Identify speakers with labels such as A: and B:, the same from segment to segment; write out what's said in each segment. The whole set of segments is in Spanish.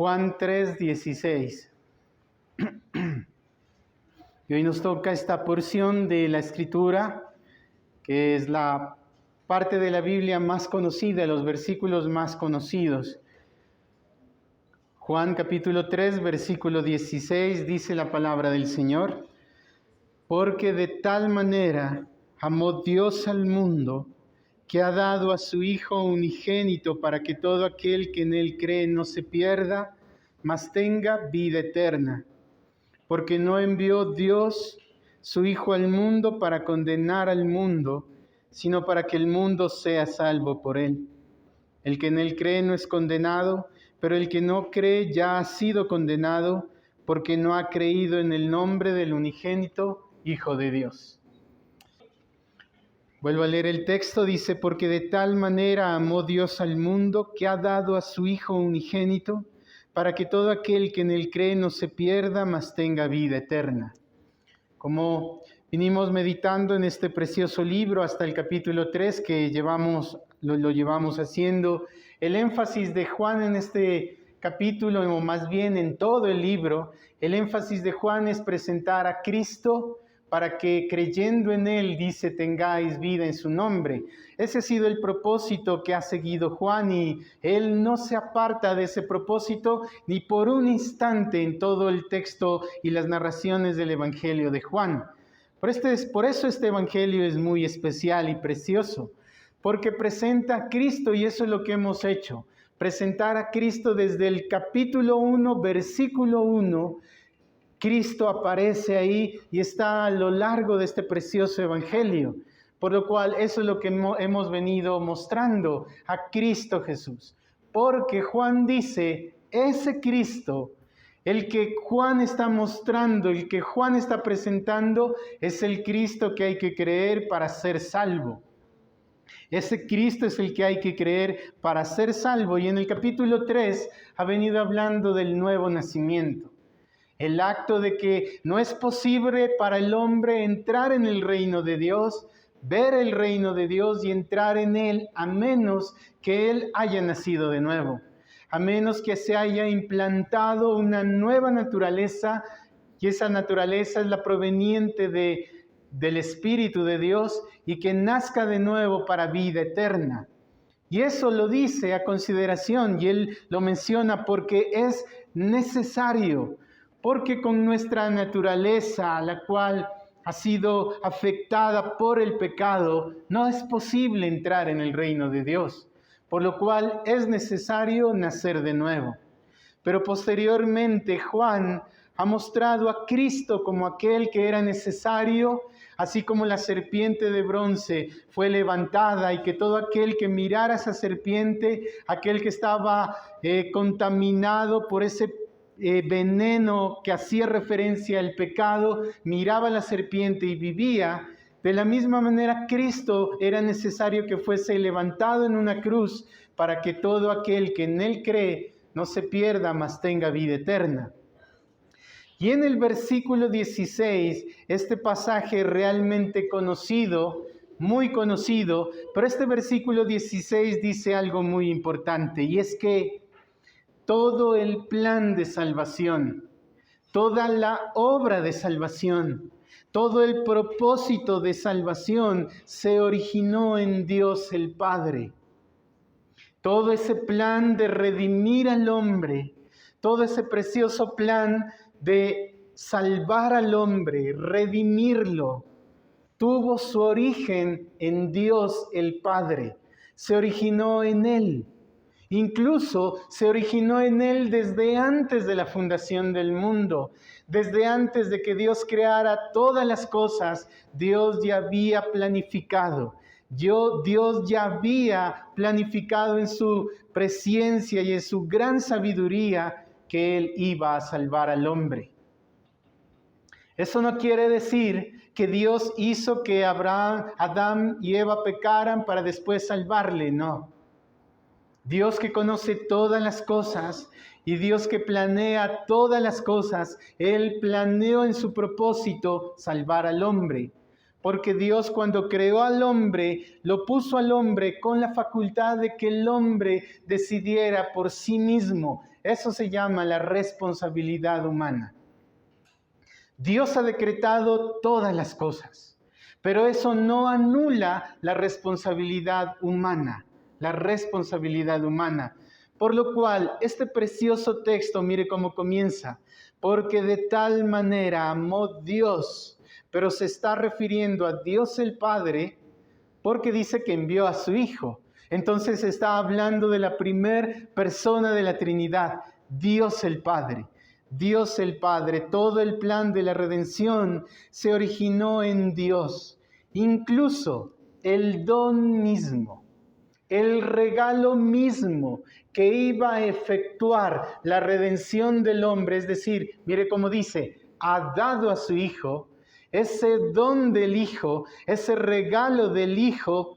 A: Juan 3:16. Y hoy nos toca esta porción de la Escritura, que es la parte de la Biblia más conocida, los versículos más conocidos. Juan capítulo 3, versículo 16, dice la palabra del Señor: porque de tal manera amó Dios al mundo, que ha dado a su Hijo unigénito, para que todo aquel que en Él cree no se pierda, mas tenga vida eterna. Porque no envió Dios su Hijo al mundo para condenar al mundo, sino para que el mundo sea salvo por Él. El que en Él cree no es condenado, pero el que no cree ya ha sido condenado, porque no ha creído en el nombre del unigénito Hijo de Dios. Vuelvo a leer el texto, dice: porque de tal manera amó Dios al mundo, que ha dado a su Hijo unigénito, para que todo aquel que en Él cree no se pierda, mas tenga vida eterna. Como vinimos meditando en este precioso libro hasta el capítulo 3 que lo llevamos haciendo, el énfasis de Juan en este capítulo, o más bien en todo el libro, el énfasis de Juan es presentar a Cristo para que creyendo en Él, dice, tengáis vida en su nombre. Ese ha sido el propósito que ha seguido Juan, y Él no se aparta de ese propósito ni por un instante en todo el texto y las narraciones del Evangelio de Juan. Por eso este Evangelio es muy especial y precioso, porque presenta a Cristo, y eso es lo que hemos hecho, presentar a Cristo desde el capítulo 1, versículo 1, Cristo aparece ahí y está a lo largo de este precioso evangelio, por lo cual eso es lo que hemos venido mostrando, a Cristo Jesús. Porque Juan dice, ese Cristo, el que Juan está mostrando, el que Juan está presentando, es el Cristo que hay que creer para ser salvo. Ese Cristo es el que hay que creer para ser salvo. Y en el capítulo 3 ha venido hablando del nuevo nacimiento. El acto de que no es posible para el hombre entrar en el reino de Dios, ver el reino de Dios y entrar en él, a menos que él haya nacido de nuevo, a menos que se haya implantado una nueva naturaleza, y esa naturaleza es la proveniente del Espíritu de Dios, y que nazca de nuevo para vida eterna. Y eso lo dice a consideración, y él lo menciona porque es necesario. Porque con nuestra naturaleza, la cual ha sido afectada por el pecado, no es posible entrar en el reino de Dios, por lo cual es necesario nacer de nuevo. Pero posteriormente Juan ha mostrado a Cristo como aquel que era necesario, así como la serpiente de bronce fue levantada, y que todo aquel que mirara a esa serpiente, aquel que estaba contaminado por ese veneno que hacía referencia al pecado, miraba a la serpiente y vivía. De la misma manera, Cristo era necesario que fuese levantado en una cruz para que todo aquel que en Él cree no se pierda, mas tenga vida eterna. Y en el versículo 16, este pasaje realmente conocido, muy conocido, pero este versículo 16 dice algo muy importante, y es que todo el plan de salvación, toda la obra de salvación, todo el propósito de salvación se originó en Dios el Padre. Todo ese plan de redimir al hombre, todo ese precioso plan de salvar al hombre, redimirlo, tuvo su origen en Dios el Padre. Se originó en Él. Incluso se originó en Él desde antes de la fundación del mundo. Desde antes de que Dios creara todas las cosas, Dios ya había planificado. Dios ya había planificado en su presciencia y en su gran sabiduría que Él iba a salvar al hombre. Eso no quiere decir que Dios hizo que Adán y Eva pecaran para después salvarle, no. Dios que conoce todas las cosas y Dios que planea todas las cosas, Él planeó en su propósito salvar al hombre. Porque Dios, cuando creó al hombre, lo puso al hombre con la facultad de que el hombre decidiera por sí mismo. Eso se llama la responsabilidad humana. Dios ha decretado todas las cosas, pero eso no anula la responsabilidad humana, la responsabilidad humana. Por lo cual, este precioso texto, mire cómo comienza, porque de tal manera amó Dios, pero se está refiriendo a Dios el Padre, porque dice que envió a su Hijo. Entonces está hablando de la primer persona de la Trinidad, Dios el Padre. Dios el Padre, todo el plan de la redención se originó en Dios. Incluso el don mismo, el regalo mismo que iba a efectuar la redención del hombre, es decir, mire cómo dice, ha dado a su Hijo, ese don del Hijo, ese regalo del Hijo,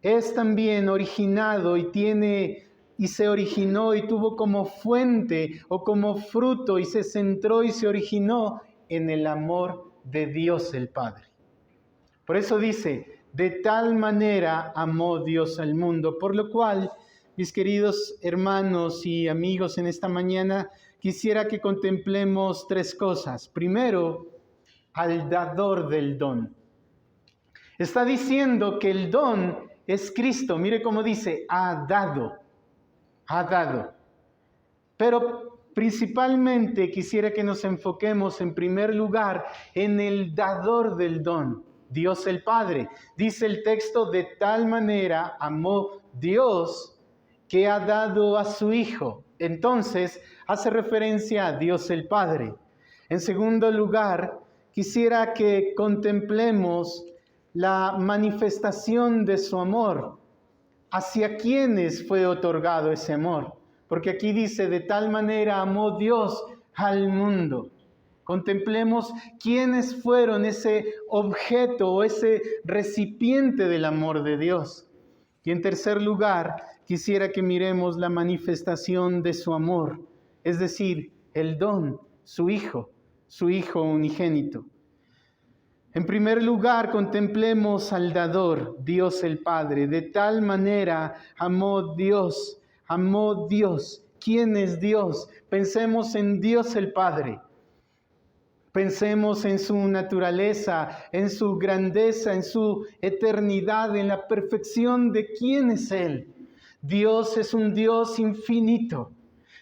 A: es también originado y se originó y tuvo como fuente o como fruto y se centró y se originó en el amor de Dios el Padre. Por eso dice, de tal manera amó Dios al mundo, por lo cual, mis queridos hermanos y amigos, en esta mañana quisiera que contemplemos tres cosas. Primero, al dador del don. Está diciendo que el don es Cristo. Mire cómo dice, ha dado. Pero principalmente quisiera que nos enfoquemos en primer lugar en el dador del don, Dios el Padre. Dice el texto, de tal manera amó Dios que ha dado a su Hijo. Entonces hace referencia a Dios el Padre. En segundo lugar, quisiera que contemplemos la manifestación de su amor. ¿Hacia quiénes fue otorgado ese amor? Porque aquí dice, de tal manera amó Dios al mundo. Contemplemos quiénes fueron ese objeto o ese recipiente del amor de Dios. Y en tercer lugar, quisiera que miremos la manifestación de su amor, es decir, el don, su Hijo unigénito. En primer lugar, contemplemos al dador, Dios el Padre. De tal manera amó Dios. ¿Quién es Dios? Pensemos en Dios el Padre. Pensemos en su naturaleza, en su grandeza, en su eternidad, en la perfección de quién es Él. Dios es un Dios infinito.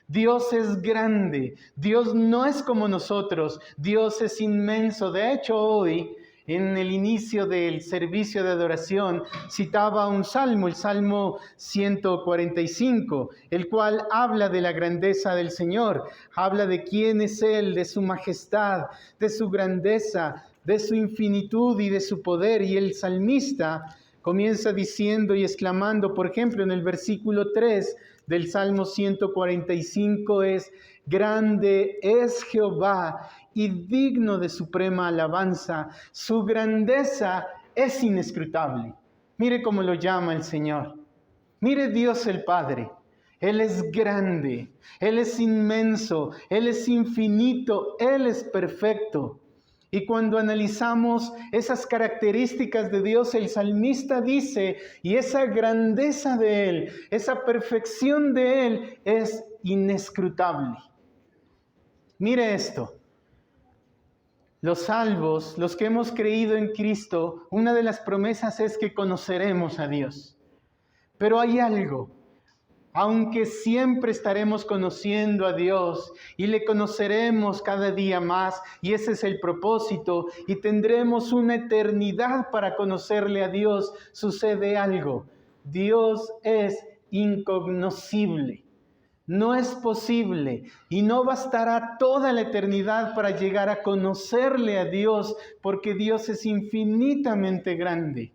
A: Dios es grande. Dios no es como nosotros. Dios es inmenso. De hecho, hoy, en el inicio del servicio de adoración, citaba un salmo, el Salmo 145, el cual habla de la grandeza del Señor, habla de quién es Él, de su majestad, de su grandeza, de su infinitud y de su poder. Y el salmista comienza diciendo y exclamando, por ejemplo, en el versículo 3 del Salmo 145 es, grande es Jehová y digno de suprema alabanza. Su grandeza es inescrutable. Mire cómo lo llama el Señor. Mire Dios el Padre. Él es grande, Él es inmenso, Él es infinito, Él es perfecto. Y cuando analizamos esas características de Dios, el salmista dice, y esa grandeza de Él, esa perfección de Él es inescrutable. Mire esto. Los salvos, los que hemos creído en Cristo, una de las promesas es que conoceremos a Dios. Pero hay algo, aunque siempre estaremos conociendo a Dios y le conoceremos cada día más, y ese es el propósito, y tendremos una eternidad para conocerle a Dios, sucede algo. Dios es incognoscible. No es posible y no bastará toda la eternidad para llegar a conocerle a Dios, porque Dios es infinitamente grande.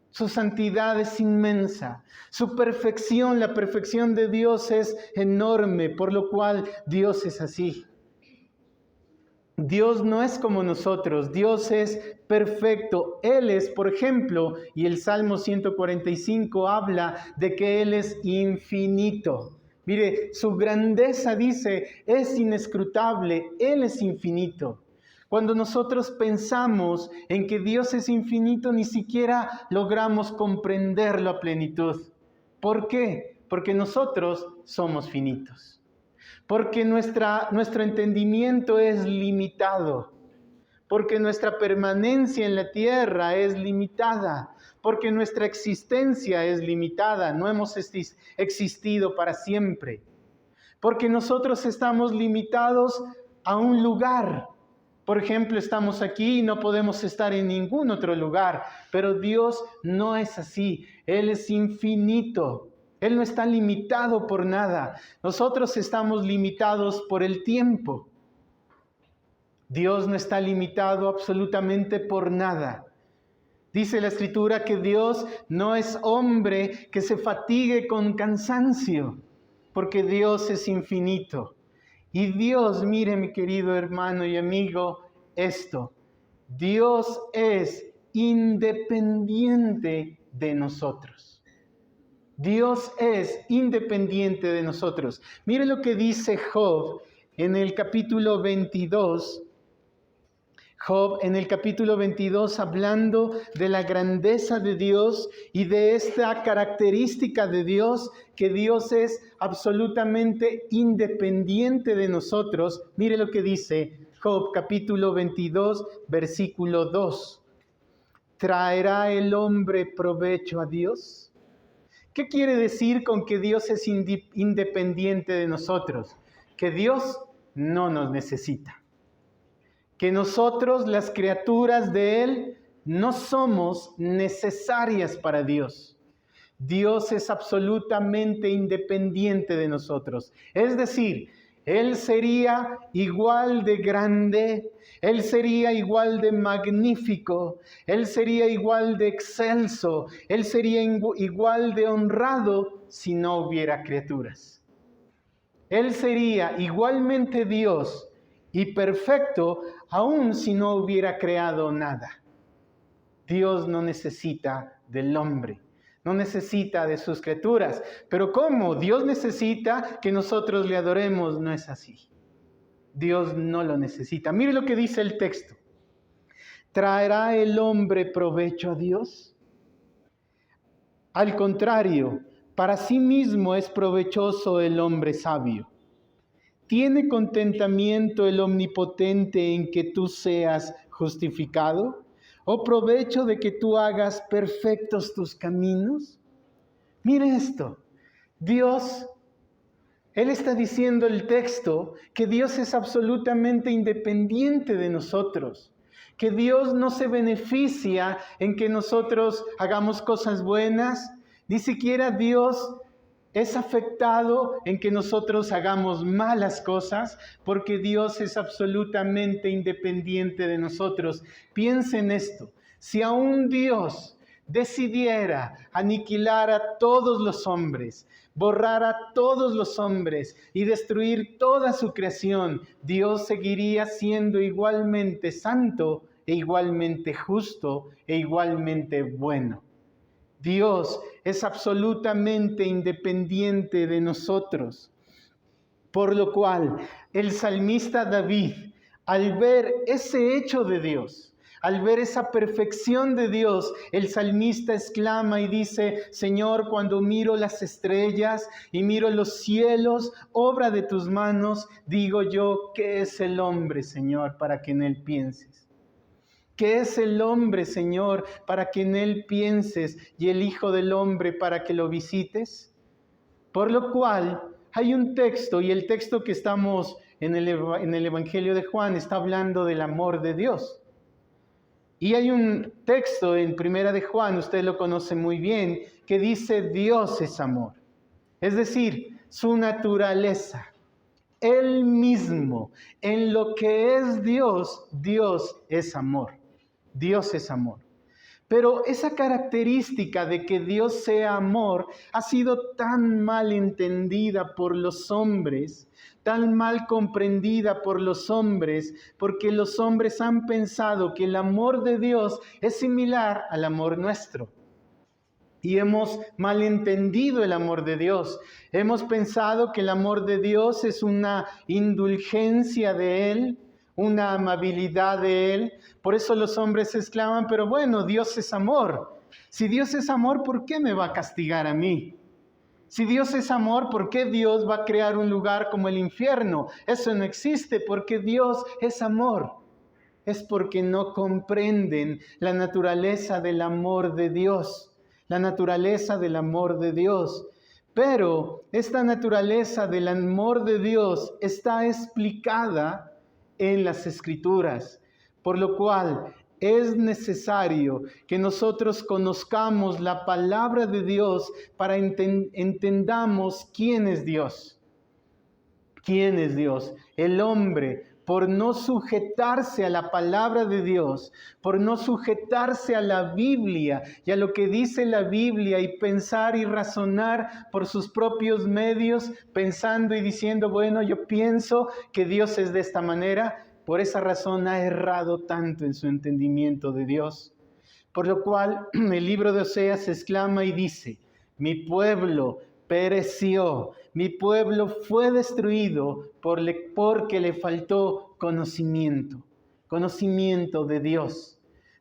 A: Su santidad es inmensa, su perfección, la perfección de Dios es enorme, por lo cual Dios es así. Dios no es como nosotros, Dios es perfecto. Él es, por ejemplo, y el Salmo 145 habla de que Él es infinito. Mire, su grandeza, dice, es inescrutable, Él es infinito. Cuando nosotros pensamos en que Dios es infinito, ni siquiera logramos comprenderlo a plenitud. ¿Por qué? Porque nosotros somos finitos. Porque nuestro entendimiento es limitado. Porque nuestra permanencia en la tierra es limitada. Porque nuestra existencia es limitada. No hemos existido para siempre. Porque nosotros estamos limitados a un lugar. Por ejemplo, estamos aquí y no podemos estar en ningún otro lugar. Pero Dios no es así. Él es infinito. Él no está limitado por nada. Nosotros estamos limitados por el tiempo. Dios no está limitado absolutamente por nada. Dice la Escritura que Dios no es hombre que se fatigue con cansancio, porque Dios es infinito. Y Dios, mire mi querido hermano y amigo, esto, Dios es independiente de nosotros. Dios es independiente de nosotros. Mire lo que dice Job en el capítulo 22. Job en el capítulo 22, hablando de la grandeza de Dios y de esta característica de Dios, que Dios es absolutamente independiente de nosotros. Mire lo que dice Job capítulo 22, versículo 2. ¿Traerá el hombre provecho a Dios? ¿Qué quiere decir con que Dios es independiente de nosotros? Que Dios no nos necesita. Que nosotros, las criaturas de Él, no somos necesarias para Dios. Dios es absolutamente independiente de nosotros. Es decir, Él sería igual de grande, Él sería igual de magnífico, Él sería igual de excelso, Él sería igual de honrado si no hubiera criaturas. Él sería igualmente Dios y perfecto, aun si no hubiera creado nada. Dios no necesita del hombre, no necesita de sus criaturas. Pero ¿cómo? Dios necesita que nosotros le adoremos. No es así. Dios no lo necesita. Mire lo que dice el texto. ¿Traerá el hombre provecho a Dios? Al contrario, para sí mismo es provechoso el hombre sabio. ¿Tiene contentamiento el omnipotente en que tú seas justificado? ¿O provecho de que tú hagas perfectos tus caminos? Mire esto, Dios, Él está diciendo el texto que Dios es absolutamente independiente de nosotros, que Dios no se beneficia en que nosotros hagamos cosas buenas, ni siquiera Dios es afectado en que nosotros hagamos malas cosas, porque Dios es absolutamente independiente de nosotros. Piensen esto, si aún Dios decidiera aniquilar a todos los hombres, borrar a todos los hombres y destruir toda su creación, Dios seguiría siendo igualmente santo e igualmente justo e igualmente bueno. Dios es absolutamente independiente de nosotros. Por lo cual, el salmista David, al ver ese hecho de Dios, al ver esa perfección de Dios, el salmista exclama y dice: Señor, cuando miro las estrellas y miro los cielos, obra de tus manos, digo yo, ¿qué es el hombre, Señor, para que en él pienses? ¿Qué es el hombre, Señor, para que en él pienses, y el Hijo del Hombre para que lo visites? Por lo cual, hay un texto, y el texto que estamos en el Evangelio de Juan está hablando del amor de Dios. Y hay un texto en Primera de Juan, usted lo conoce muy bien, que dice: Dios es amor. Es decir, su naturaleza. Él mismo, en lo que es Dios, Dios es amor. Dios es amor. Pero esa característica de que Dios sea amor ha sido tan mal entendida por los hombres, tan mal comprendida por los hombres, porque los hombres han pensado que el amor de Dios es similar al amor nuestro. Y hemos malentendido el amor de Dios. Hemos pensado que el amor de Dios es una indulgencia de Él, una amabilidad de Él. Por eso los hombres exclaman: pero bueno, Dios es amor. Si Dios es amor, ¿por qué me va a castigar a mí? Si Dios es amor, ¿por qué Dios va a crear un lugar como el infierno? Eso no existe porque Dios es amor. Es porque no comprenden la naturaleza del amor de Dios. La naturaleza del amor de Dios. Pero esta naturaleza del amor de Dios está explicada en las Escrituras, por lo cual es necesario que nosotros conozcamos la palabra de Dios para entendamos quién es Dios. ¿Quién es Dios? El hombre, por no sujetarse a la palabra de Dios, por no sujetarse a la Biblia y a lo que dice la Biblia y pensar y razonar por sus propios medios, pensando y diciendo, bueno, yo pienso que Dios es de esta manera, por esa razón ha errado tanto en su entendimiento de Dios. Por lo cual el libro de Oseas exclama y dice, mi pueblo pereció, mi pueblo fue destruido porque le faltó conocimiento de Dios.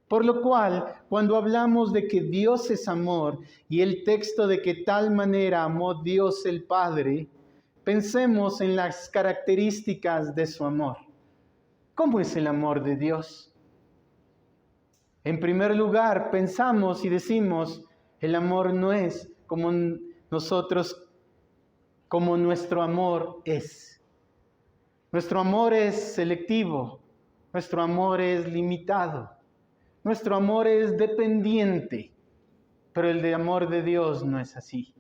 A: Por lo cual, cuando hablamos de que Dios es amor y el texto de que tal manera amó Dios el Padre, pensemos en las características de su amor. ¿Cómo es el amor de Dios? En primer lugar, pensamos y decimos, el amor no es como nuestro amor es. Nuestro amor es selectivo, nuestro amor es limitado, nuestro amor es dependiente, pero el de amor de Dios no es así.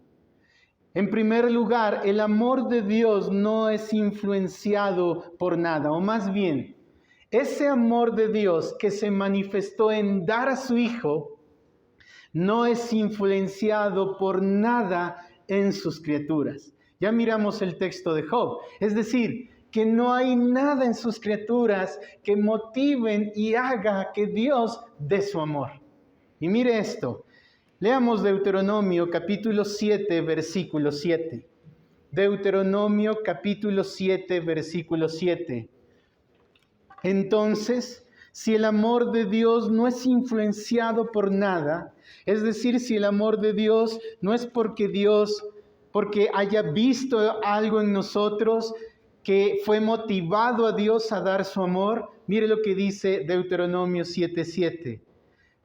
A: En primer lugar, el amor de Dios no es influenciado por nada, o más bien, ese amor de Dios que se manifestó en dar a su Hijo, no es influenciado por nada en sus criaturas. Ya miramos el texto de Job, es decir, que no hay nada en sus criaturas que motiven y haga que Dios dé su amor. Y mire esto, leamos Deuteronomio capítulo 7, versículo 7. Deuteronomio capítulo 7, versículo 7. Entonces, si el amor de Dios no es influenciado por nada, es decir, si el amor de Dios no es porque haya visto algo en nosotros que fue motivado a Dios a dar su amor, mire lo que dice Deuteronomio 7:7.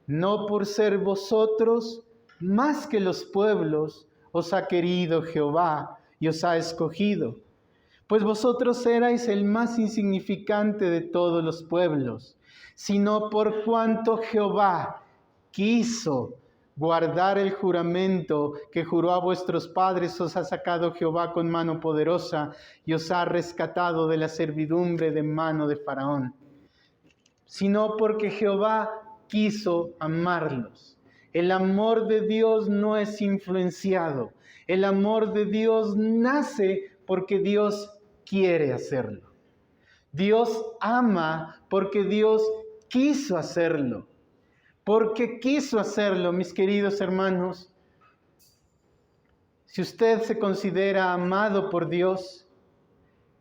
A: No por ser vosotros más que los pueblos os ha querido Jehová y os ha escogido, pues vosotros erais el más insignificante de todos los pueblos, sino por cuanto Jehová quiso guardar el juramento que juró a vuestros padres, os ha sacado Jehová con mano poderosa y os ha rescatado de la servidumbre de mano de Faraón. Sino porque Jehová quiso amarlos. El amor de Dios no es influenciado. El amor de Dios nace porque Dios quiere hacerlo. Dios ama porque Dios quiso hacerlo. Porque quiso hacerlo, mis queridos hermanos. Si usted se considera amado por Dios,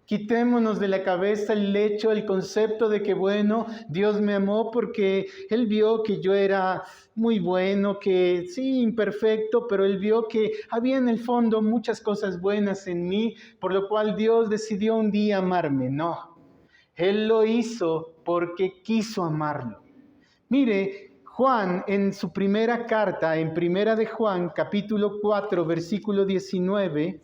A: quitémonos de la cabeza el concepto de que, bueno, Dios me amó porque Él vio que yo era muy bueno, que sí, imperfecto, pero Él vio que había en el fondo muchas cosas buenas en mí, por lo cual Dios decidió un día amarme. No, Él lo hizo porque quiso amarlo. Mire, Juan en su primera carta, en primera de Juan, capítulo 4, versículo 19,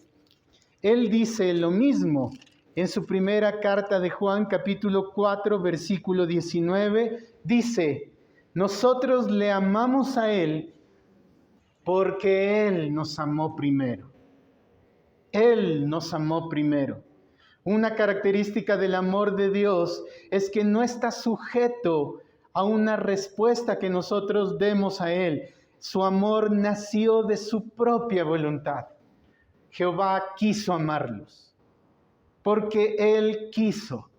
A: él dice lo mismo. En su primera carta de Juan, capítulo 4, versículo 19, dice, nosotros le amamos a Él porque Él nos amó primero. Él nos amó primero. Una característica del amor de Dios es que no está sujeto a una respuesta que nosotros demos a Él. Su amor nació de su propia voluntad. Jehová quiso amarlos, porque Él quiso.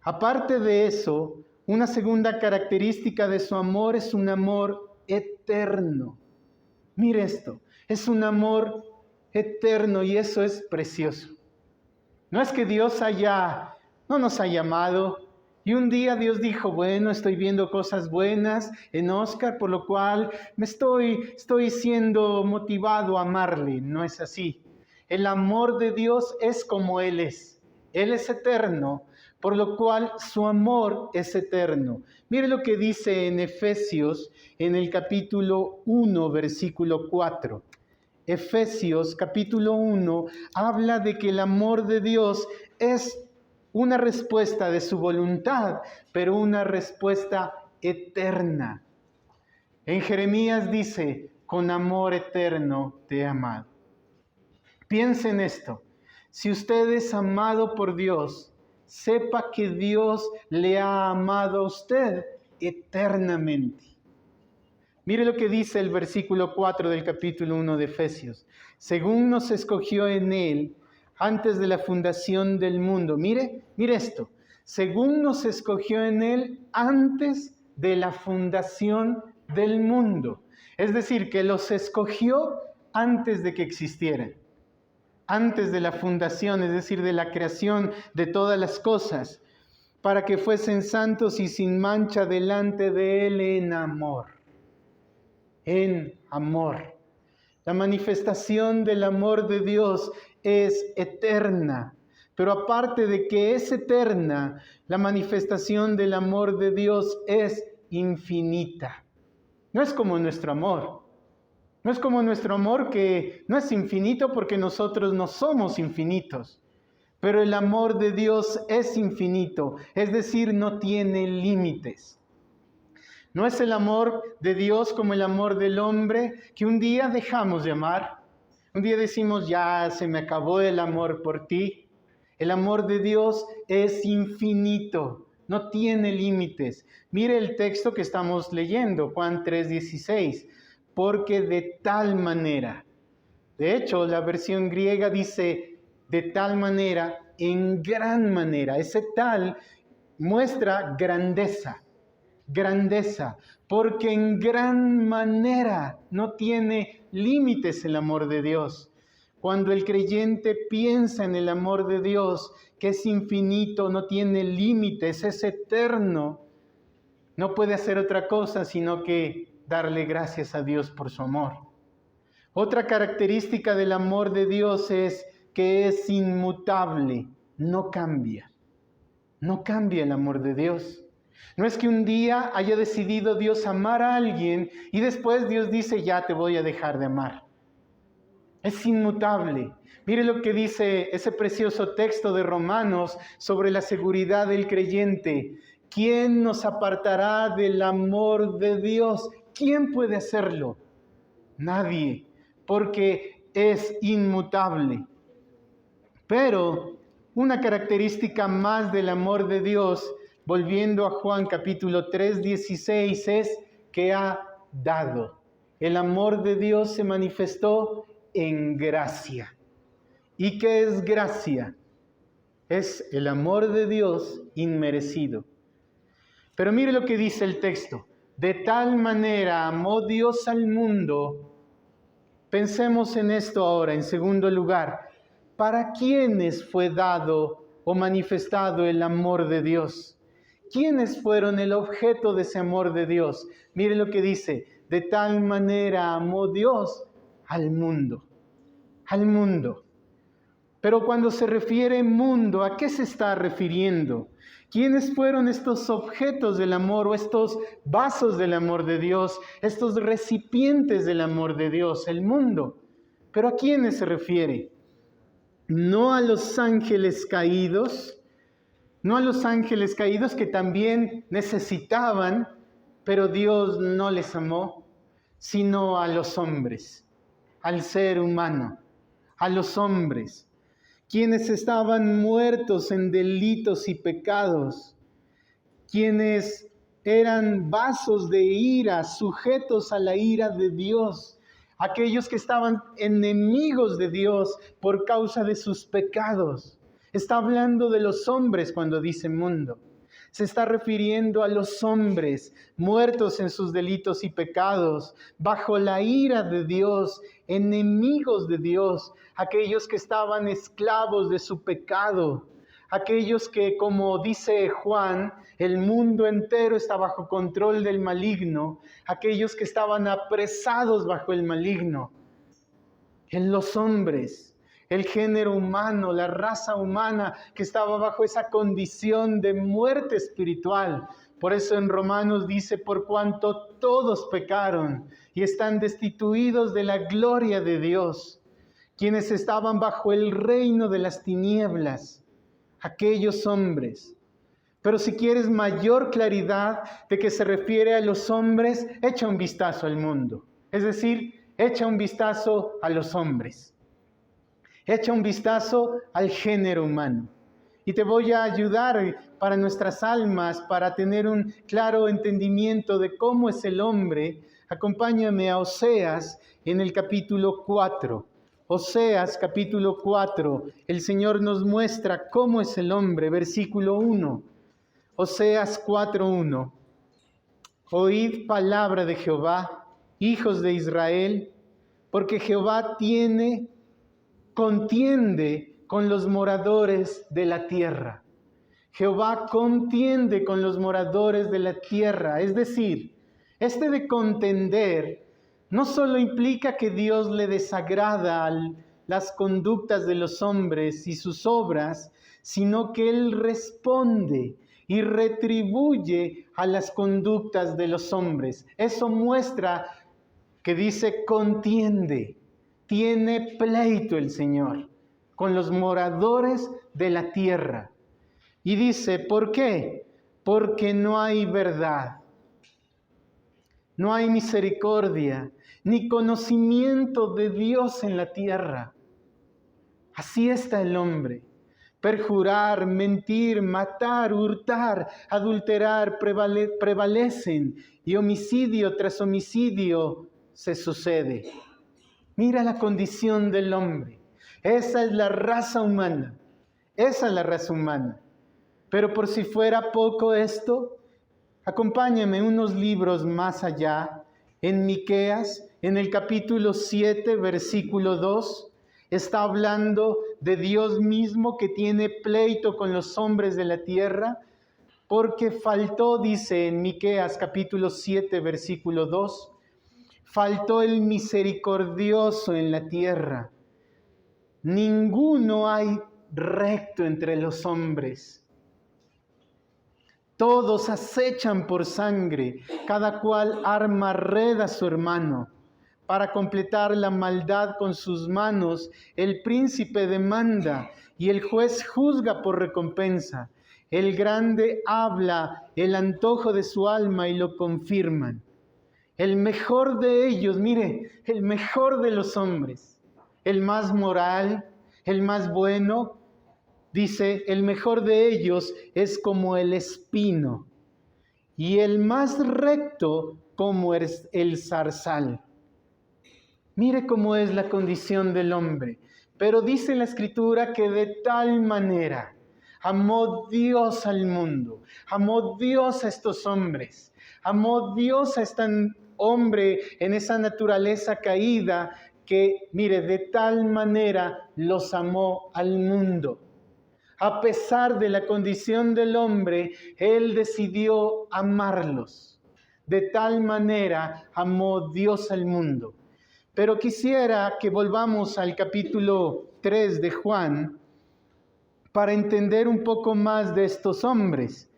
A: Aparte de eso, una segunda característica de su amor es un amor eterno. Mire esto, es un amor eterno y eso es precioso. No es que Dios no nos haya amado y un día Dios dijo, bueno, estoy viendo cosas buenas en Oscar, por lo cual estoy siendo motivado a amarle. No es así. El amor de Dios es como Él es. Él es eterno, por lo cual su amor es eterno. Mire lo que dice en Efesios, en el capítulo 1, versículo 4. Efesios capítulo 1 habla de que el amor de Dios es una respuesta de su voluntad, pero una respuesta eterna. En Jeremías dice, con amor eterno te he amado. Piensa en esto. Si usted es amado por Dios, sepa que Dios le ha amado a usted eternamente. Mire lo que dice el versículo 4 del capítulo 1 de Efesios. Según nos escogió en Él antes de la fundación del mundo. Mire esto. Según nos escogió en Él antes de la fundación del mundo. Es decir, que los escogió antes de que existieran. Antes de la fundación, es decir, de la creación de todas las cosas. Para que fuesen santos y sin mancha delante de Él en amor. En amor. La manifestación del amor de Dios es eterna, pero aparte de que es eterna, la manifestación del amor de Dios es infinita. No es como nuestro amor. No es como nuestro amor que no es infinito porque nosotros no somos infinitos. Pero el amor de Dios es infinito, es decir, no tiene límites. No es el amor de Dios como el amor del hombre que un día dejamos de amar. Un día decimos, ya se me acabó el amor por ti. El amor de Dios es infinito, no tiene límites. Mire el texto que estamos leyendo, Juan 3:16. Porque de tal manera, de hecho la versión griega dice de tal manera, en gran manera. Ese tal muestra grandeza. Grandeza, porque en gran manera no tiene límites el amor de Dios. Cuando el creyente piensa en el amor de Dios, que es infinito, no tiene límites, es eterno, no puede hacer otra cosa sino que darle gracias a Dios por su amor. Otra característica del amor de Dios es que es inmutable, no cambia. No cambia el amor de Dios. No es que un día haya decidido Dios amar a alguien y después Dios dice, ya te voy a dejar de amar. Es inmutable. Mire lo que dice ese precioso texto de Romanos sobre la seguridad del creyente. ¿Quién nos apartará del amor de Dios? ¿Quién puede hacerlo? Nadie, porque es inmutable. Pero una característica más del amor de Dios, volviendo a Juan capítulo 3:16, es que ha dado. El amor de Dios se manifestó en gracia. ¿Y qué es gracia? Es el amor de Dios inmerecido. Pero mire lo que dice el texto. De tal manera amó Dios al mundo. Pensemos en esto ahora, en segundo lugar. ¿Para quiénes fue dado o manifestado el amor de Dios? ¿Quiénes fueron el objeto de ese amor de Dios? Mire lo que dice, de tal manera amó Dios al mundo. Al mundo. Pero cuando se refiere mundo, ¿a qué se está refiriendo? ¿Quiénes fueron estos objetos del amor o estos vasos del amor de Dios, estos recipientes del amor de Dios? El mundo. ¿Pero a quiénes se refiere? No a los ángeles caídos, no a los ángeles caídos que también necesitaban, pero Dios no les amó, sino a los hombres, al ser humano, a los hombres, quienes estaban muertos en delitos y pecados, quienes eran vasos de ira, sujetos a la ira de Dios, aquellos que estaban enemigos de Dios por causa de sus pecados. Está hablando de los hombres cuando dice mundo. Se está refiriendo a los hombres muertos en sus delitos y pecados, bajo la ira de Dios, enemigos de Dios, aquellos que estaban esclavos de su pecado, aquellos que, como dice Juan, el mundo entero está bajo control del maligno, aquellos que estaban apresados bajo el maligno. En los hombres, el género humano, la raza humana que estaba bajo esa condición de muerte espiritual. Por eso en Romanos dice, por cuanto todos pecaron y están destituidos de la gloria de Dios, quienes estaban bajo el reino de las tinieblas, aquellos hombres. Pero si quieres mayor claridad de que se refiere a los hombres, echa un vistazo al mundo. Es decir, echa un vistazo a los hombres. Echa un vistazo al género humano. Y te voy a ayudar para nuestras almas, para tener un claro entendimiento de cómo es el hombre. Acompáñame a Oseas en el capítulo 4. Oseas capítulo 4. El Señor nos muestra cómo es el hombre. Versículo 1. Oseas 4:1. Oíd palabra de Jehová, hijos de Israel, porque Jehová contiende con los moradores de la tierra. Jehová contiende con los moradores de la tierra. Es decir, este de contender no solo implica que Dios le desagrada las conductas de los hombres y sus obras, sino que Él responde y retribuye a las conductas de los hombres. Eso muestra que dice contiende, tiene pleito el Señor con los moradores de la tierra. Y dice, ¿por qué? Porque no hay verdad, no hay misericordia, ni conocimiento de Dios en la tierra. Así está el hombre. Perjurar, mentir, matar, hurtar, adulterar prevalecen y homicidio tras homicidio se sucede. Mira la condición del hombre. Esa es la raza humana. Esa es la raza humana. Pero por si fuera poco esto, acompáñame unos libros más allá. En Miqueas, en el capítulo 7, versículo 2, está hablando de Dios mismo que tiene pleito con los hombres de la tierra, porque faltó, dice en Miqueas capítulo 7, versículo 2, faltó el misericordioso en la tierra. Ninguno hay recto entre los hombres. Todos acechan por sangre, cada cual arma red a su hermano. Para completar la maldad con sus manos, el príncipe demanda y el juez juzga por recompensa. El grande habla el antojo de su alma y lo confirman. El mejor de ellos, mire, el mejor de los hombres, el más moral, el más bueno, dice, el mejor de ellos es como el espino y el más recto como es el zarzal. Mire cómo es la condición del hombre. Pero dice la Escritura que de tal manera amó Dios al mundo, amó Dios a estos hombres, amó Dios a este hombre en esa naturaleza caída que, mire, de tal manera los amó al mundo. A pesar de la condición del hombre, Él decidió amarlos. De tal manera amó Dios al mundo. Pero quisiera que volvamos al capítulo 3 de Juan para entender un poco más de estos hombres,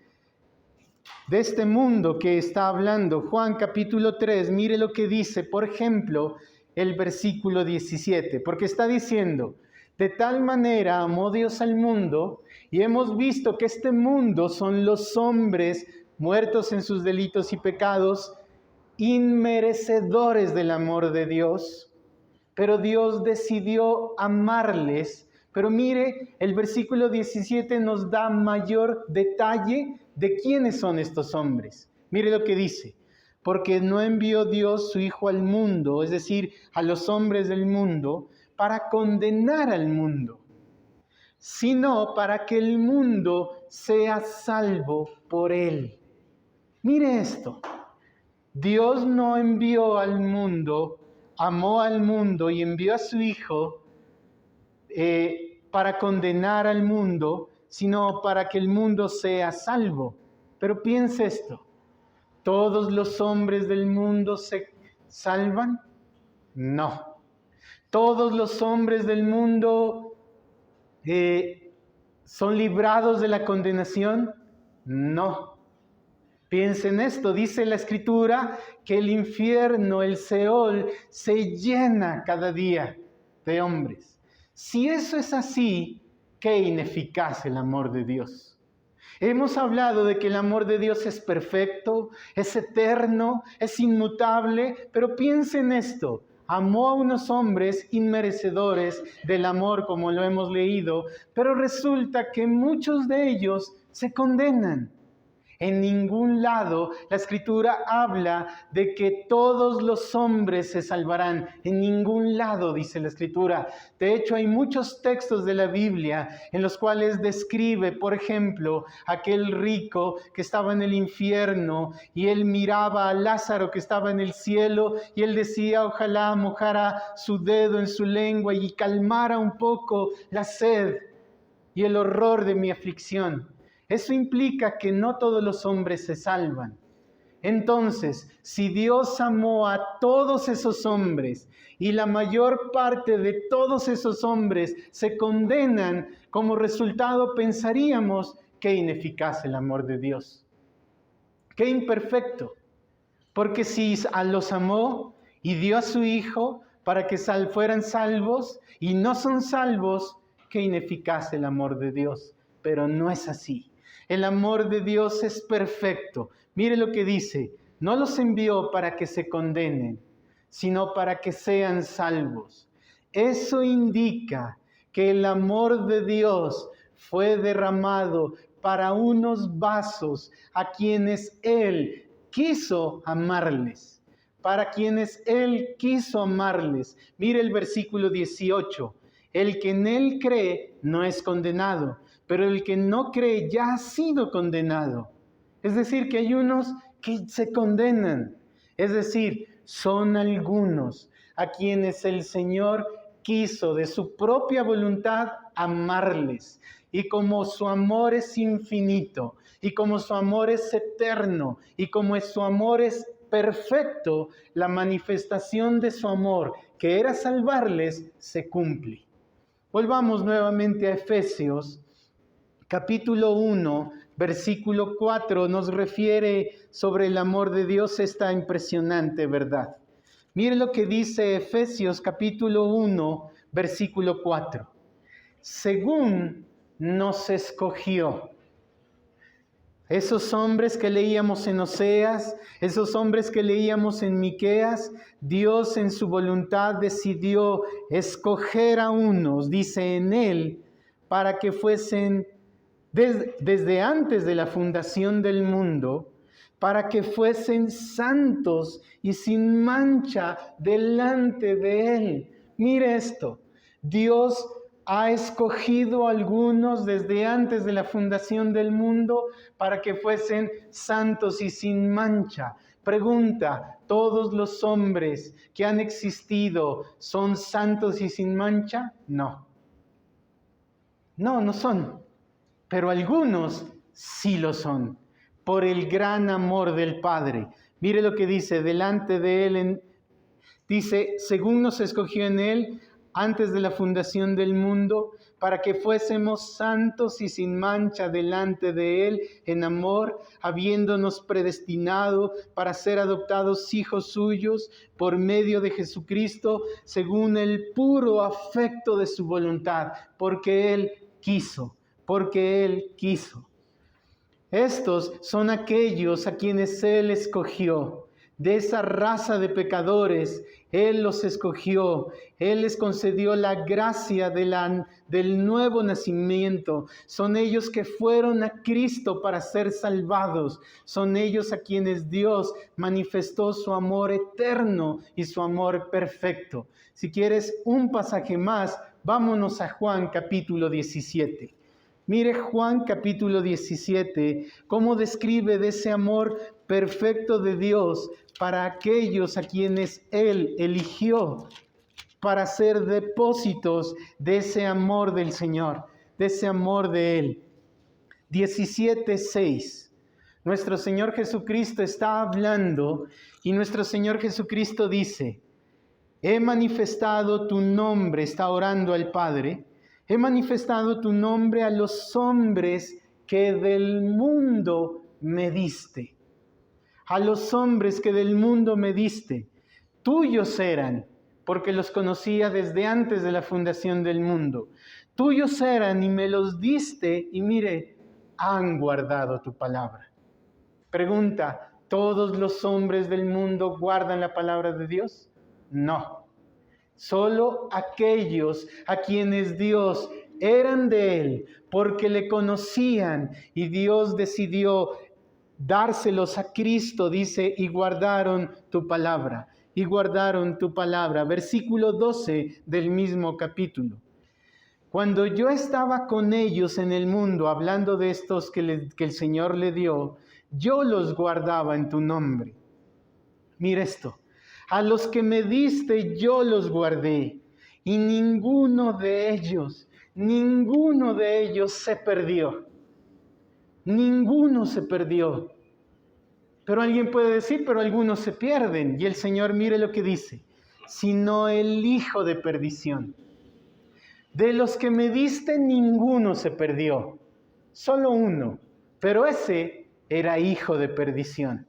A: de este mundo que está hablando. Juan capítulo 3, mire lo que dice, por ejemplo, el versículo 17, porque está diciendo, de tal manera amó Dios al mundo, y hemos visto que este mundo son los hombres muertos en sus delitos y pecados, inmerecedores del amor de Dios, pero Dios decidió amarles. Pero mire, el versículo 17 nos da mayor detalle de quiénes son estos hombres. Mire lo que dice, porque no envió Dios su Hijo al mundo, es decir, a los hombres del mundo, para condenar al mundo, sino para que el mundo sea salvo por él. Mire esto. Dios no envió al mundo, amó al mundo y envió a su Hijo para condenar al mundo, sino para que el mundo sea salvo. Pero piense esto, ¿todos los hombres del mundo se salvan? No. ¿Todos los hombres del mundo son librados de la condenación? No. Piensen esto, dice la Escritura que el infierno, el Seol, se llena cada día de hombres. Si eso es así, qué ineficaz el amor de Dios. Hemos hablado de que el amor de Dios es perfecto, es eterno, es inmutable, pero piensen esto. Amó a unos hombres inmerecedores del amor, como lo hemos leído, pero resulta que muchos de ellos se condenan. En ningún lado la Escritura habla de que todos los hombres se salvarán. En ningún lado dice la Escritura. De hecho, hay muchos textos de la Biblia en los cuales describe, por ejemplo, aquel rico que estaba en el infierno y él miraba a Lázaro que estaba en el cielo y él decía, ojalá mojara su dedo en su lengua y calmara un poco la sed y el horror de mi aflicción. Eso implica que no todos los hombres se salvan. Entonces, si Dios amó a todos esos hombres y la mayor parte de todos esos hombres se condenan, como resultado pensaríamos qué ineficaz el amor de Dios. Qué imperfecto. Porque si los amó y dio a su Hijo para que fueran salvos y no son salvos, qué ineficaz el amor de Dios. Pero no es así. El amor de Dios es perfecto. Mire lo que dice, no los envió para que se condenen, sino para que sean salvos. Eso indica que el amor de Dios fue derramado para unos vasos a quienes Él quiso amarles. Para quienes Él quiso amarles. Mire el versículo 18. El que en Él cree no es condenado, pero el que no cree ya ha sido condenado. Es decir, que hay unos que se condenan. Es decir, son algunos a quienes el Señor quiso de su propia voluntad amarles. Y como su amor es infinito, y como su amor es eterno, y como su amor es perfecto, la manifestación de su amor, que era salvarles, se cumple. Volvamos nuevamente a Efesios. Capítulo 1, versículo 4 nos refiere sobre el amor de Dios, esta impresionante verdad. Mire lo que dice Efesios capítulo 1, versículo 4. Según nos escogió. Esos hombres que leíamos en Oseas, esos hombres que leíamos en Miqueas, Dios en su voluntad decidió escoger a unos, dice en él, para que fuesen desde antes de la fundación del mundo, para que fuesen santos y sin mancha delante de Él. Mire esto, Dios ha escogido a algunos desde antes de la fundación del mundo para que fuesen santos y sin mancha. Pregunta, ¿todos los hombres que han existido son santos y sin mancha? No. No, no son. Pero algunos sí lo son, por el gran amor del Padre. Mire lo que dice, delante de Él, dice, según nos escogió en Él, antes de la fundación del mundo, para que fuésemos santos y sin mancha delante de Él en amor, habiéndonos predestinado para ser adoptados hijos suyos por medio de Jesucristo, según el puro afecto de su voluntad, porque Él quiso. Porque Él quiso. Estos son aquellos a quienes Él escogió. De esa raza de pecadores, Él los escogió. Él les concedió la gracia del nuevo nacimiento. Son ellos que fueron a Cristo para ser salvados. Son ellos a quienes Dios manifestó su amor eterno y su amor perfecto. Si quieres un pasaje más, vámonos a Juan capítulo 17. Mire Juan capítulo 17, cómo describe de ese amor perfecto de Dios para aquellos a quienes Él eligió para ser depósitos de ese amor del Señor, de ese amor de Él. 17:6. Nuestro Señor Jesucristo está hablando y nuestro Señor Jesucristo dice, he manifestado tu nombre, está orando al Padre, he manifestado tu nombre a los hombres que del mundo me diste. A los hombres que del mundo me diste, tuyos eran, porque los conocía desde antes de la fundación del mundo. Tuyos eran y me los diste, y mire, han guardado tu palabra. Pregunta, ¿todos los hombres del mundo guardan la palabra de Dios? No. Solo aquellos a quienes Dios eran de Él, porque le conocían, y Dios decidió dárselos a Cristo, dice, y guardaron tu palabra, y guardaron tu palabra. Versículo 12 del mismo capítulo. Cuando yo estaba con ellos en el mundo, hablando de estos que el Señor le dio, yo los guardaba en tu nombre. Mira esto, a los que me diste yo los guardé, y ninguno de ellos se perdió. Ninguno se perdió. Pero alguien puede decir, pero algunos se pierden. Y el Señor, mire lo que dice, sino el hijo de perdición. De los que me diste, ninguno se perdió, solo uno, pero ese era hijo de perdición.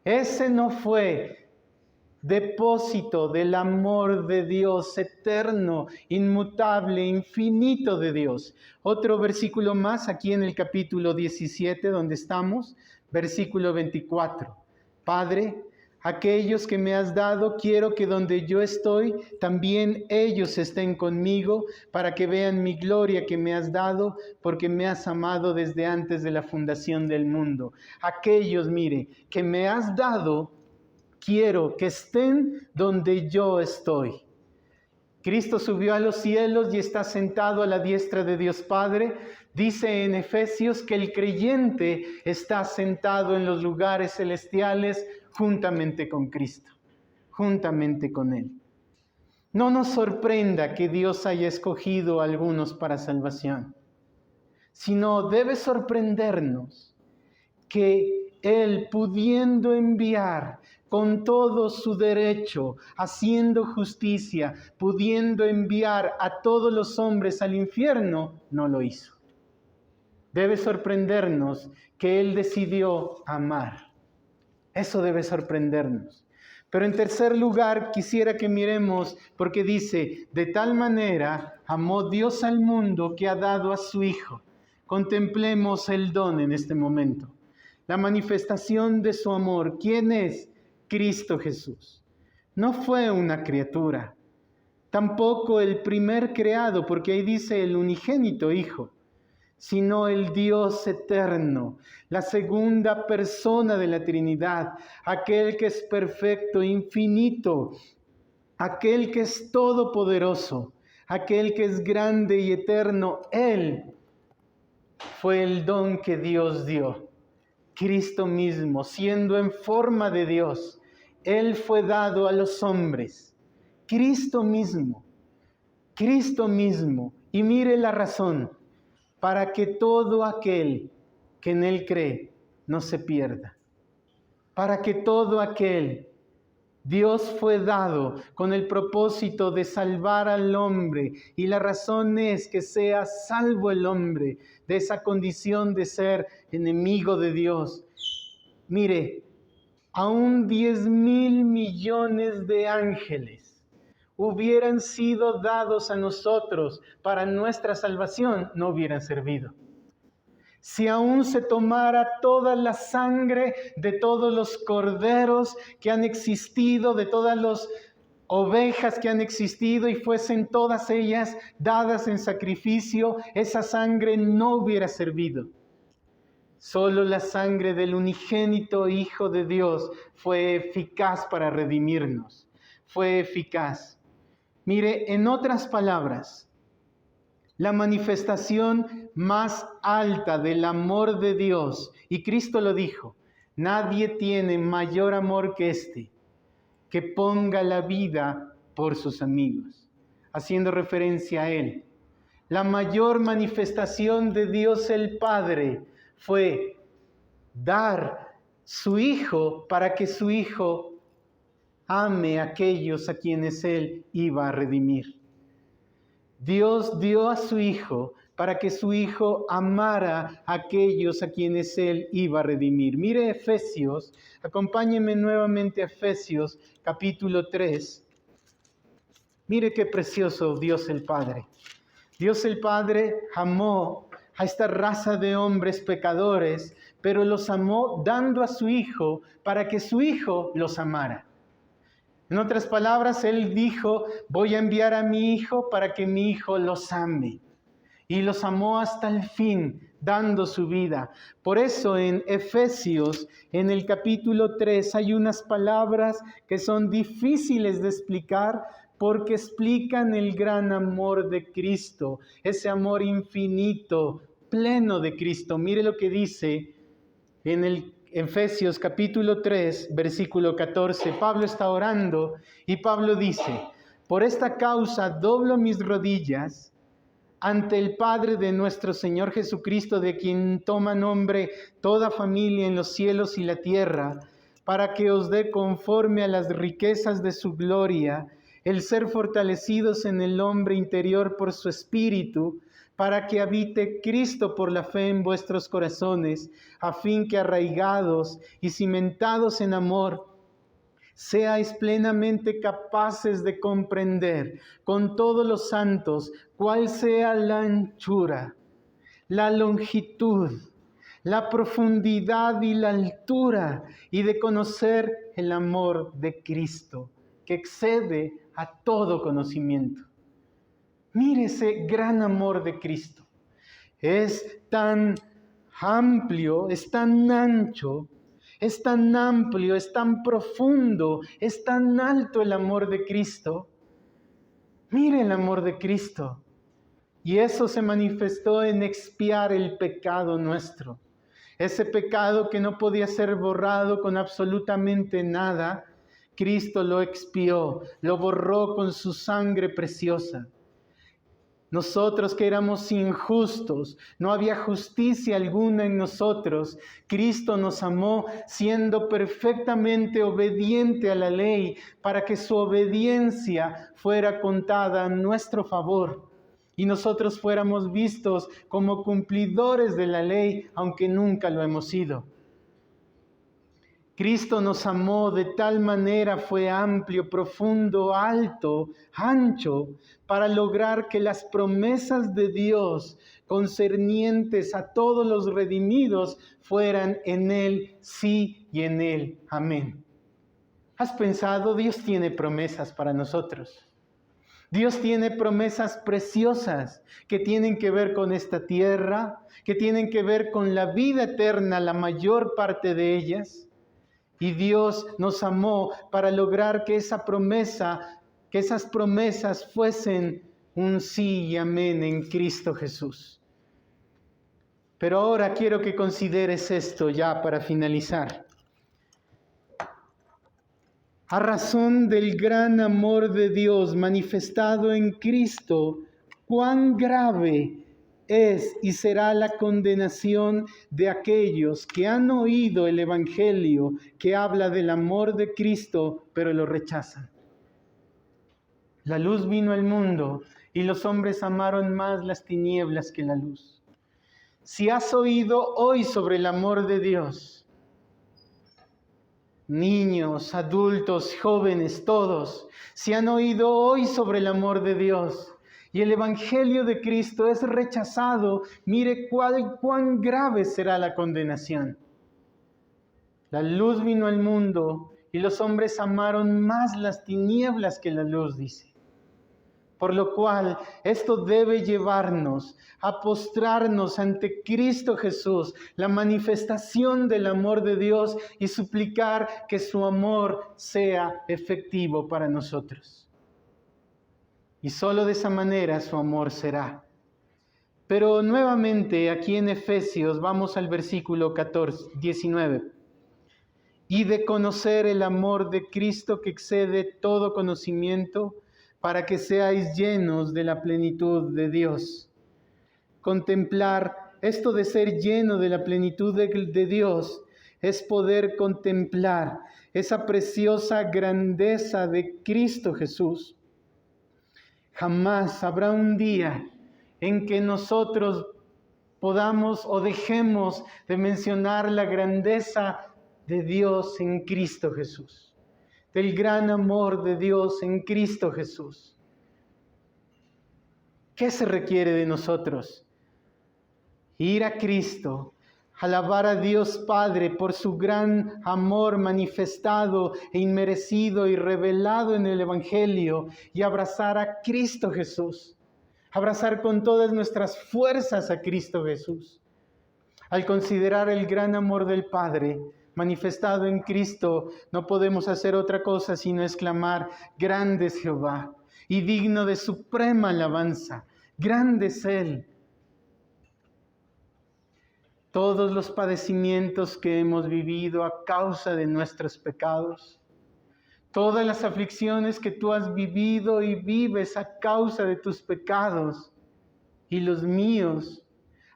A: Ese no fue depósito del amor de Dios eterno, inmutable, infinito de Dios. Otro versículo más aquí en el capítulo 17 donde estamos, versículo 24. Padre, aquellos que me has dado, quiero que donde yo estoy, también ellos estén conmigo, para que vean mi gloria que me has dado, porque me has amado desde antes de la fundación del mundo. Aquellos, mire, que me has dado, quiero que estén donde yo estoy. Cristo subió a los cielos y está sentado a la diestra de Dios Padre. Dice en Efesios que el creyente está sentado en los lugares celestiales juntamente con Cristo, juntamente con Él. No nos sorprenda que Dios haya escogido a algunos para salvación, sino debe sorprendernos que Él, pudiendo enviar con todo su derecho, haciendo justicia, pudiendo enviar a todos los hombres al infierno, no lo hizo. Debe sorprendernos que Él decidió amar. Eso debe sorprendernos. Pero en tercer lugar, quisiera que miremos, porque dice, de tal manera amó Dios al mundo que ha dado a su Hijo. Contemplemos el don en este momento. La manifestación de su amor. ¿Quién es? Cristo Jesús. No fue una criatura, tampoco el primer creado, porque ahí dice el unigénito Hijo, sino el Dios eterno, la segunda persona de la Trinidad, aquel que es perfecto, infinito, aquel que es todopoderoso, aquel que es grande y eterno. Él fue el don que Dios dio. Cristo mismo, siendo en forma de Dios, Él fue dado a los hombres. Cristo mismo. Y mire la razón, para que todo aquel que en Él cree no se pierda. Para que todo aquel, Dios fue dado con el propósito de salvar al hombre, y la razón es que sea salvo el hombre de esa condición de ser enemigo de Dios. Mire, aún 10,000 millones de ángeles hubieran sido dados a nosotros para nuestra salvación, no hubieran servido. Si aún se tomara toda la sangre de todos los corderos que han existido, de todas las ovejas que han existido, y fuesen todas ellas dadas en sacrificio, esa sangre no hubiera servido. Solo la sangre del unigénito Hijo de Dios fue eficaz para redimirnos. Fue eficaz. Mire, en otras palabras, la manifestación más alta del amor de Dios, y Cristo lo dijo, nadie tiene mayor amor que este, que ponga la vida por sus amigos, haciendo referencia a Él. La mayor manifestación de Dios el Padre fue dar su Hijo para que su Hijo ame a aquellos a quienes Él iba a redimir. Dios dio a su Hijo para que su Hijo amara a aquellos a quienes Él iba a redimir. Mire Efesios, acompáñenme nuevamente a Efesios capítulo 3. Mire qué precioso Dios el Padre. Dios el Padre amó a esta raza de hombres pecadores, pero los amó dando a su Hijo para que su Hijo los amara. En otras palabras, Él dijo, voy a enviar a mi Hijo para que mi Hijo los ame. Y los amó hasta el fin, dando su vida. Por eso en Efesios, en el capítulo 3, hay unas palabras que son difíciles de explicar porque explican el gran amor de Cristo, ese amor infinito, pleno de Cristo. Mire lo que dice en el Efesios capítulo 3, versículo 14. Pablo está orando y Pablo dice, por esta causa doblo mis rodillas ante el Padre de nuestro Señor Jesucristo, de quien toma nombre toda familia en los cielos y la tierra, para que os dé conforme a las riquezas de su gloria, el ser fortalecidos en el hombre interior por su Espíritu, para que habite Cristo por la fe en vuestros corazones, a fin que arraigados y cimentados en amor, seáis plenamente capaces de comprender con todos los santos cuál sea la anchura, la longitud, la profundidad y la altura, y de conocer el amor de Cristo, que excede a todo conocimiento. Mire ese gran amor de Cristo. Es tan amplio, es tan ancho, es tan amplio, es tan profundo, es tan alto el amor de Cristo. Mire el amor de Cristo. Y eso se manifestó en expiar el pecado nuestro. Ese pecado que no podía ser borrado con absolutamente nada, Cristo lo expió, lo borró con su sangre preciosa. Nosotros que éramos injustos, no había justicia alguna en nosotros, Cristo nos amó siendo perfectamente obediente a la ley para que su obediencia fuera contada a nuestro favor y nosotros fuéramos vistos como cumplidores de la ley, aunque nunca lo hemos sido. Cristo nos amó de tal manera, fue amplio, profundo, alto, ancho, para lograr que las promesas de Dios concernientes a todos los redimidos fueran en Él sí y en Él amén. ¿Has pensado? Dios tiene promesas para nosotros. Dios tiene promesas preciosas que tienen que ver con esta tierra, que tienen que ver con la vida eterna, la mayor parte de ellas. Y Dios nos amó para lograr que esas promesas fuesen un sí y amén en Cristo Jesús. Pero ahora quiero que consideres esto ya para finalizar. A razón del gran amor de Dios manifestado en Cristo, cuán grave es y será la condenación de aquellos que han oído el Evangelio que habla del amor de Cristo, pero lo rechazan. La luz vino al mundo y los hombres amaron más las tinieblas que la luz. Si has oído hoy sobre el amor de Dios, niños, adultos, jóvenes, todos, si han oído hoy sobre el amor de Dios, y el Evangelio de Cristo es rechazado, mire cuán grave será la condenación. La luz vino al mundo y los hombres amaron más las tinieblas que la luz, dice. Por lo cual, esto debe llevarnos a postrarnos ante Cristo Jesús, la manifestación del amor de Dios, y suplicar que su amor sea efectivo para nosotros. Y solo de esa manera su amor será. Pero nuevamente aquí en Efesios, vamos al versículo 19. Y de conocer el amor de Cristo que excede todo conocimiento, para que seáis llenos de la plenitud de Dios. Contemplar, esto de ser lleno de la plenitud de Dios, es poder contemplar esa preciosa grandeza de Cristo Jesús, jamás habrá un día en que nosotros podamos o dejemos de mencionar la grandeza de Dios en Cristo Jesús, del gran amor de Dios en Cristo Jesús. ¿Qué se requiere de nosotros? Ir a Cristo, alabar a Dios Padre por su gran amor manifestado e inmerecido y revelado en el Evangelio, y abrazar a Cristo Jesús, abrazar con todas nuestras fuerzas a Cristo Jesús. Al considerar el gran amor del Padre manifestado en Cristo, no podemos hacer otra cosa sino exclamar: grande es Jehová y digno de suprema alabanza, grande es Él. Todos los padecimientos que hemos vivido a causa de nuestros pecados, todas las aflicciones que tú has vivido y vives a causa de tus pecados y los míos,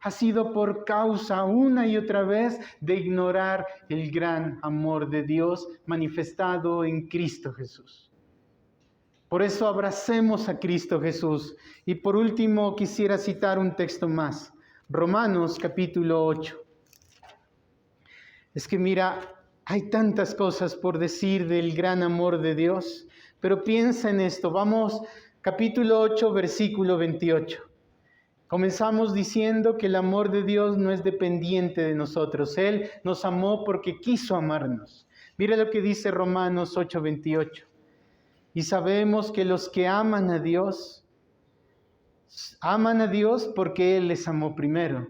A: ha sido por causa una y otra vez de ignorar el gran amor de Dios manifestado en Cristo Jesús. Por eso abracemos a Cristo Jesús. Y por último quisiera citar un texto más. Romanos capítulo 8. Es que mira, hay tantas cosas por decir del gran amor de Dios, pero piensa en esto. Vamos, capítulo 8, versículo 28. Comenzamos diciendo que el amor de Dios no es dependiente de nosotros. Él nos amó porque quiso amarnos. Mira lo que dice Romanos 8, 28. Y sabemos que los que aman a Dios porque Él les amó primero.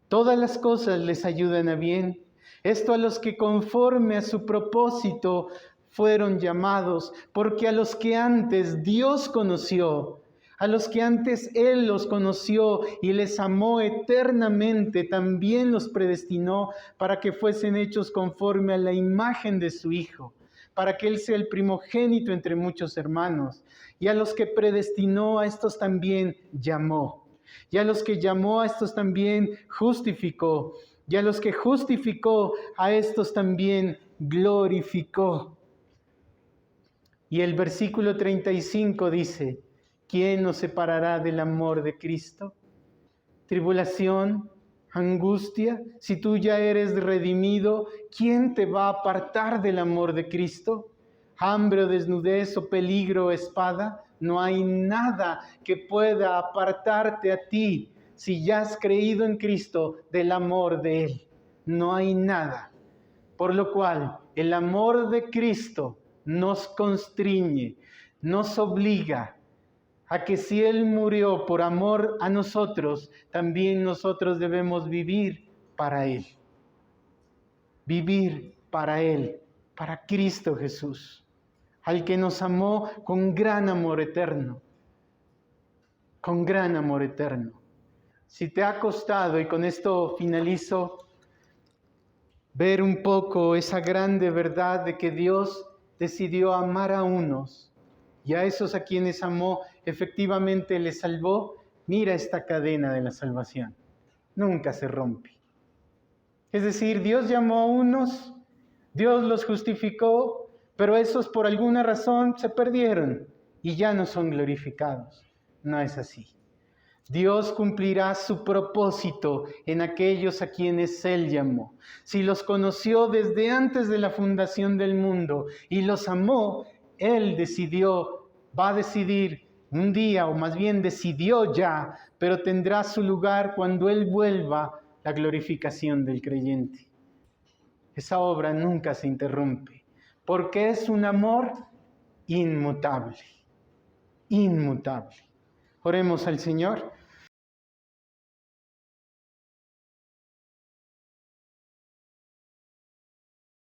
A: Todas las cosas les ayudan a bien. Esto a los que conforme a su propósito fueron llamados, porque a los que antes Dios conoció, a los que antes Él los conoció y les amó eternamente, también los predestinó para que fuesen hechos conforme a la imagen de su Hijo, para que Él sea el primogénito entre muchos hermanos. Y a los que predestinó, a estos también llamó. Y a los que llamó, a estos también justificó. Y a los que justificó, a estos también glorificó. Y el versículo 35 dice: ¿quién nos separará del amor de Cristo? ¿Tribulación? ¿Angustia? Si tú ya eres redimido, ¿quién te va a apartar del amor de Cristo? ¿Hambre o desnudez o peligro o espada? No hay nada que pueda apartarte a ti, si ya has creído en Cristo, del amor de Él. No hay nada. Por lo cual, el amor de Cristo nos constriñe, nos obliga a que si Él murió por amor a nosotros, también nosotros debemos vivir para Él. Vivir para Él, para Cristo Jesús, al que nos amó con gran amor eterno. Con gran amor eterno. Si te ha costado, y con esto finalizo, ver un poco esa grande verdad de que Dios decidió amar a unos, y a esos a quienes amó, efectivamente les salvó, mira esta cadena de la salvación. Nunca se rompe. Es decir, Dios llamó a unos, Dios los justificó, pero esos por alguna razón se perdieron y ya no son glorificados. No es así. Dios cumplirá su propósito en aquellos a quienes Él llamó. Si los conoció desde antes de la fundación del mundo y los amó, Él va a decidir un día, o más bien decidió ya, pero tendrá su lugar cuando Él vuelva, la glorificación del creyente. Esa obra nunca se interrumpe, porque es un amor inmutable, inmutable. Oremos al Señor.